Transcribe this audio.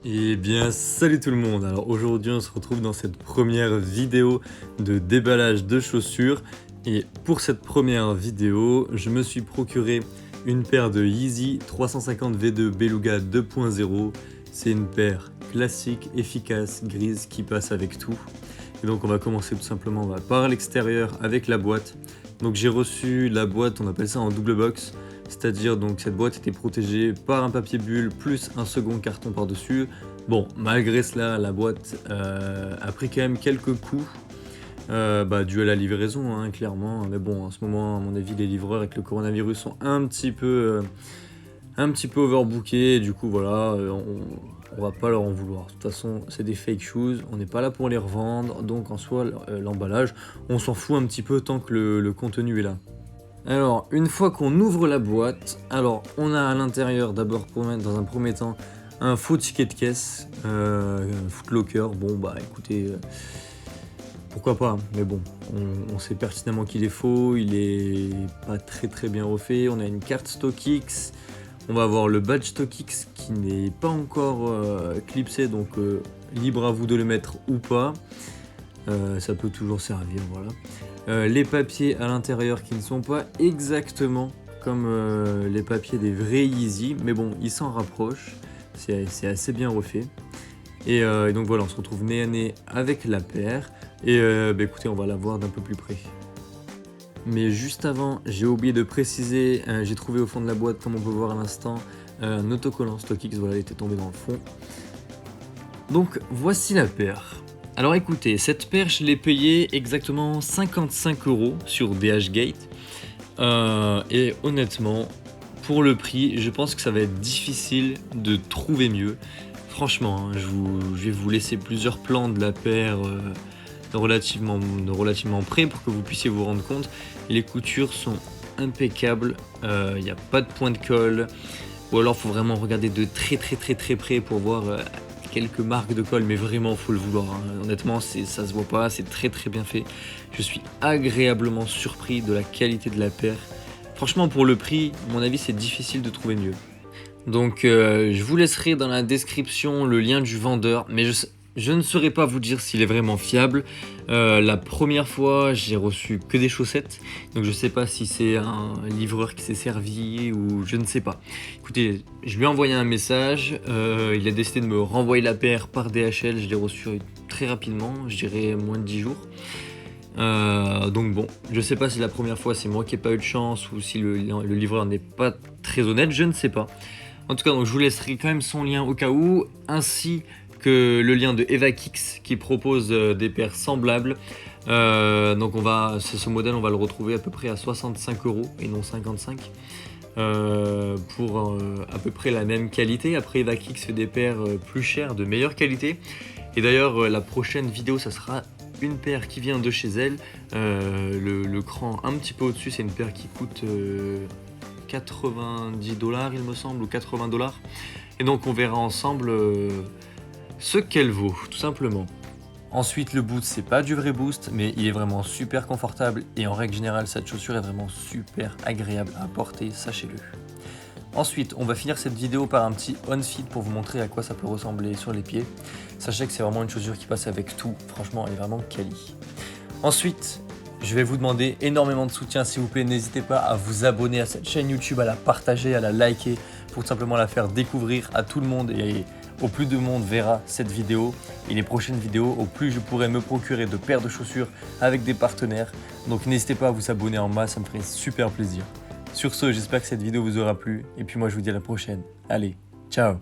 Eh bien, salut tout le monde! Alors aujourd'hui, on se retrouve dans cette première vidéo de déballage de chaussures. Et pour cette première vidéo, je me suis procuré une paire de Yeezy 350 V2 Beluga 2.0. C'est une paire classique, efficace, grise qui passe avec tout. Et donc on va commencer tout simplement par l'extérieur avec la boîte. Donc j'ai reçu la boîte, on appelle ça en double box. C'est-à-dire donc cette boîte était protégée par un papier bulle plus un second carton par-dessus. Bon, malgré cela, la boîte a pris quand même quelques coups dû à la livraison, hein, clairement. Mais bon, en ce moment, à mon avis, les livreurs avec le coronavirus sont un petit peu overbookés. Du coup, voilà, on va pas leur en vouloir. De toute façon, c'est des fake shoes, on n'est pas là pour les revendre. Donc en soi, l'emballage, on s'en fout un petit peu tant que le contenu est là. Alors, une fois qu'on ouvre la boîte, alors on a à l'intérieur d'abord pour mettre dans un premier temps un faux ticket de caisse, Footlocker. Bon bah écoutez, pourquoi pas, hein. Mais bon, on sait pertinemment qu'il est faux, il est pas très bien refait. On a une carte StockX, on va avoir le badge StockX qui n'est pas encore clipsé, donc libre à vous de le mettre ou pas. Ça peut toujours servir, voilà. Les papiers à l'intérieur qui ne sont pas exactement comme les papiers des vrais Yeezy, mais bon, ils s'en rapprochent, c'est assez bien refait. Et donc voilà, on se retrouve nez à nez avec la paire, et écoutez, on va la voir d'un peu plus près. Mais juste avant, j'ai oublié de préciser, j'ai trouvé au fond de la boîte, comme on peut voir à l'instant, un autocollant StockX, voilà, il était tombé dans le fond. Donc voici la paire. Alors écoutez, cette paire, je l'ai payée exactement 55 € sur DHgate. Et honnêtement, pour le prix, je pense que ça va être difficile de trouver mieux. Franchement, hein, je vais vous laisser plusieurs plans de la paire relativement près pour que vous puissiez vous rendre compte. Les coutures sont impeccables, il n'y a pas de point de colle. Ou alors, il faut vraiment regarder de très près pour voir quelques marques de colle, mais vraiment faut le vouloir, hein. Honnêtement, ça se voit pas, c'est très bien fait. Je suis agréablement surpris de la qualité de la paire. Franchement, pour le prix, à mon avis, c'est difficile de trouver mieux. Donc je vous laisserai dans la description le lien du vendeur, mais je ne saurais pas vous dire s'il est vraiment fiable. La première fois, j'ai reçu que des chaussettes, donc je ne sais pas si c'est un livreur qui s'est servi ou je ne sais pas. Écoutez, je lui ai envoyé un message, il a décidé de me renvoyer la paire par DHL, je l'ai reçu très rapidement, je dirais moins de 10 jours. Donc bon, je sais pas si la première fois c'est moi qui n'ai pas eu de chance ou si le livreur n'est pas très honnête, je ne sais pas. En tout cas, donc, je vous laisserai quand même son lien au cas où, ainsi que le lien de EvaKicks qui propose des paires semblables. Donc ce modèle, on va le retrouver à peu près à 65 € et non 55 pour à peu près la même qualité. Après, EvaKicks fait des paires plus chères, de meilleure qualité. Et d'ailleurs, la prochaine vidéo, ça sera une paire qui vient de chez elle. Le cran un petit peu au-dessus, c'est une paire qui coûte 90 $, il me semble, ou 80 $. Et donc on verra ensemble ce qu'elle vaut, tout simplement. Ensuite, le boot, c'est pas du vrai boost, mais il est vraiment super confortable. Et en règle générale, cette chaussure est vraiment super agréable à porter, sachez-le. Ensuite, on va finir cette vidéo par un petit on-fit pour vous montrer à quoi ça peut ressembler sur les pieds. Sachez que c'est vraiment une chaussure qui passe avec tout. Franchement, elle est vraiment quali. Ensuite, je vais vous demander énormément de soutien, s'il vous plaît. N'hésitez pas à vous abonner à cette chaîne YouTube, à la partager, à la liker pour tout simplement la faire découvrir à tout le monde et au plus de monde verra cette vidéo et les prochaines vidéos, au plus je pourrai me procurer de paires de chaussures avec des partenaires. Donc n'hésitez pas à vous abonner en masse, ça me ferait super plaisir. Sur ce, j'espère que cette vidéo vous aura plu et puis moi je vous dis à la prochaine. Allez, ciao!